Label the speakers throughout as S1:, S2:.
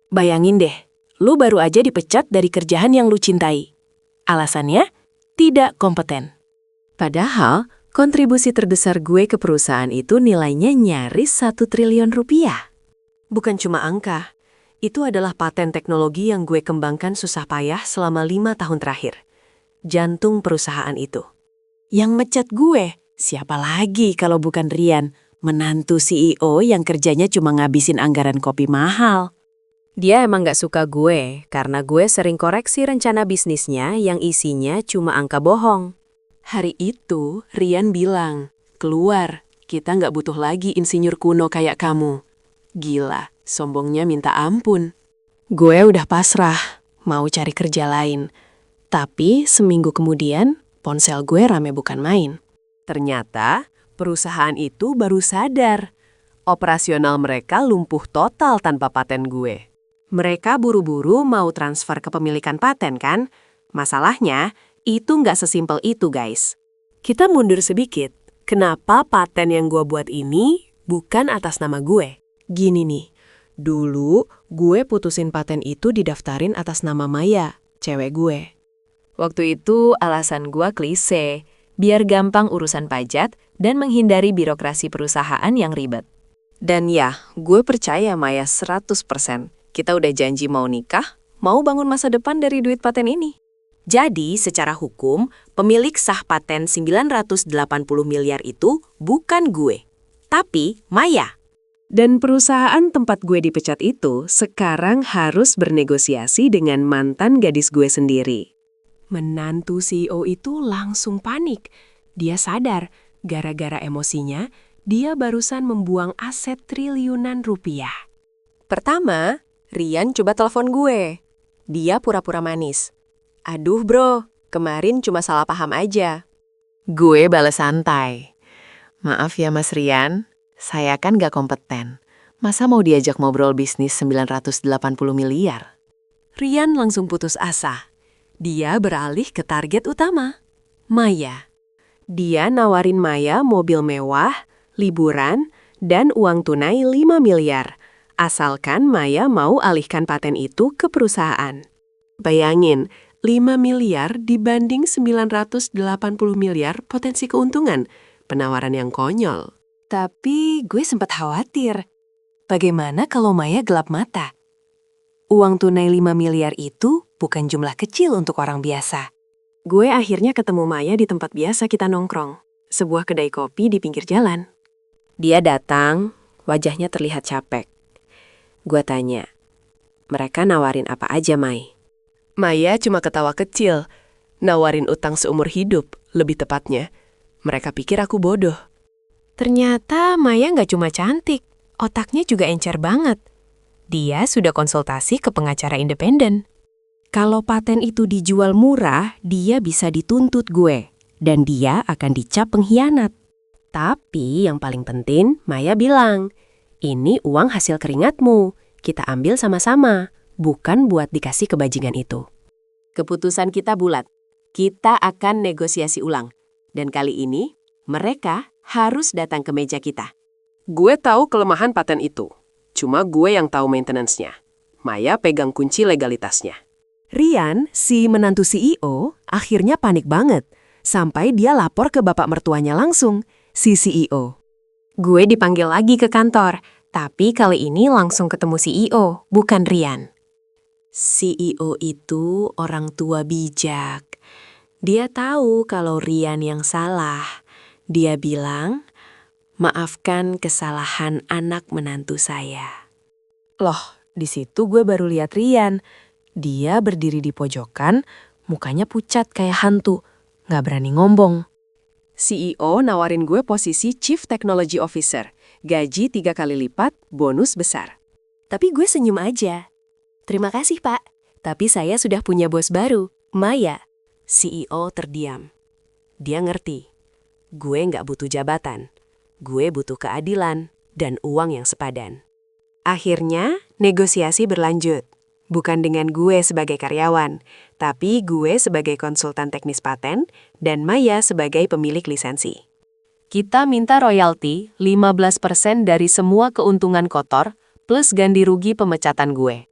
S1: Bayangin deh, lu baru aja dipecat dari kerjaan yang lu cintai. Alasannya, tidak kompeten.
S2: Padahal, kontribusi terbesar gue ke perusahaan itu nilainya nyaris 1 triliun rupiah.
S3: Bukan cuma angka, itu adalah paten teknologi yang gue kembangkan susah payah selama 5 tahun terakhir. Jantung perusahaan itu.
S1: Yang mecat gue, siapa lagi kalau bukan Rian, menantu CEO yang kerjanya cuma ngabisin anggaran kopi mahal.
S2: Dia emang gak suka gue, karena gue sering koreksi rencana bisnisnya yang isinya cuma angka bohong.
S3: Hari itu, Rian bilang, keluar, kita nggak butuh lagi insinyur kuno kayak kamu. Gila, sombongnya minta ampun.
S1: Gue udah pasrah, mau cari kerja lain. Tapi seminggu kemudian, ponsel gue rame bukan main.
S3: Ternyata, perusahaan itu baru sadar. Operasional mereka lumpuh total tanpa paten gue. Mereka buru-buru mau transfer kepemilikan paten kan? Masalahnya, itu nggak sesimpel itu, guys.
S1: Kita mundur sedikit. Kenapa paten yang gue buat ini bukan atas nama gue? Gini nih, dulu gue putusin paten itu didaftarin atas nama Maya, cewek gue.
S2: Waktu itu alasan gue klise, biar gampang urusan pajak dan menghindari birokrasi perusahaan yang ribet.
S3: Dan ya, gue percaya Maya 100%. Kita udah janji mau nikah, mau bangun masa depan dari duit paten ini.
S1: Jadi, secara hukum, pemilik sah paten 980 miliar itu bukan gue, tapi Maya.
S3: Dan perusahaan tempat gue dipecat itu sekarang harus bernegosiasi dengan mantan gadis gue sendiri.
S1: Menantu CEO itu langsung panik. Dia sadar, gara-gara emosinya, dia barusan membuang aset triliunan rupiah.
S3: Pertama, Rian coba telepon gue. Dia pura-pura manis. Aduh bro, kemarin cuma salah paham aja.
S2: Gue balas santai. Maaf ya Mas Rian, saya kan gak kompeten. Masa mau diajak ngobrol bisnis 980 miliar?
S3: Rian langsung putus asa. Dia beralih ke target utama, Maya. Dia nawarin Maya mobil mewah, liburan, dan uang tunai 5 miliar. Asalkan Maya mau alihkan paten itu ke perusahaan. Bayangin, 5 miliar dibanding 980 miliar potensi keuntungan. Penawaran yang konyol. Tapi gue sempat khawatir. Bagaimana kalau Maya gelap mata? Uang tunai 5 miliar itu bukan jumlah kecil untuk orang biasa. Gue akhirnya ketemu Maya di tempat biasa kita nongkrong. Sebuah kedai kopi di pinggir jalan.
S2: Dia datang, wajahnya terlihat capek. Gue tanya, mereka nawarin apa aja, Mai?
S3: Maya cuma ketawa kecil, nawarin utang seumur hidup, lebih tepatnya. Mereka pikir aku bodoh.
S1: Ternyata Maya nggak cuma cantik, otaknya juga encer banget. Dia sudah konsultasi ke pengacara independen. Kalau paten itu dijual murah, dia bisa dituntut gue. Dan dia akan dicap pengkhianat. Tapi yang paling penting, Maya bilang, ini uang hasil keringatmu, kita ambil sama-sama, bukan buat dikasih kebajingan itu. Keputusan kita bulat, kita akan negosiasi ulang. Dan kali ini, mereka harus datang ke meja kita.
S3: Gue tahu kelemahan paten itu, cuma gue yang tahu maintenance-nya. Maya pegang kunci legalitasnya.
S1: Rian, si menantu CEO, akhirnya panik banget, sampai dia lapor ke bapak mertuanya langsung, si CEO. Gue dipanggil lagi ke kantor, tapi kali ini langsung ketemu CEO, bukan Rian. CEO itu orang tua bijak. Dia tahu kalau Rian yang salah. Dia bilang, maafkan kesalahan anak menantu saya. Loh, di situ gue baru lihat Rian. Dia berdiri di pojokan, mukanya pucat kayak hantu, nggak berani ngomong.
S3: CEO nawarin gue posisi Chief Technology Officer, gaji 3 kali lipat, bonus besar.
S1: Tapi gue senyum aja. Terima kasih, Pak. Tapi saya sudah punya bos baru, Maya. CEO terdiam. Dia ngerti. Gue nggak butuh jabatan. Gue butuh keadilan dan uang yang sepadan. Akhirnya, negosiasi berlanjut. Bukan dengan gue sebagai karyawan, tapi gue sebagai konsultan teknis paten dan Maya sebagai pemilik lisensi. Kita minta royalti 15% dari semua keuntungan kotor plus ganti rugi pemecatan gue.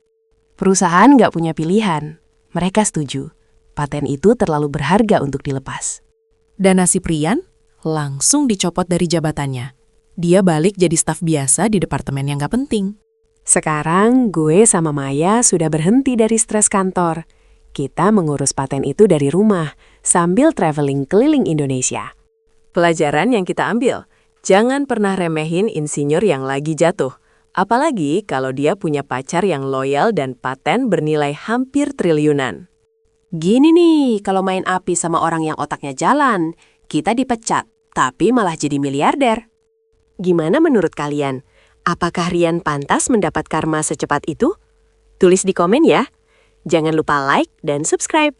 S1: Perusahaan nggak punya pilihan. Mereka setuju. Paten itu terlalu berharga untuk dilepas.
S3: Dan nasib Rian langsung dicopot dari jabatannya. Dia balik jadi staf biasa di departemen yang gak penting.
S1: Sekarang gue sama Maya sudah berhenti dari stres kantor. Kita mengurus paten itu dari rumah sambil traveling keliling Indonesia.
S2: Pelajaran yang kita ambil, jangan pernah remehin insinyur yang lagi jatuh. Apalagi kalau dia punya pacar yang loyal dan paten bernilai hampir triliunan.
S1: Gini nih, kalau main api sama orang yang otaknya jalan, kita dipecat, tapi malah jadi miliarder. Gimana menurut kalian? Apakah Rian pantas mendapat karma secepat itu? Tulis di komen ya. Jangan lupa like dan subscribe.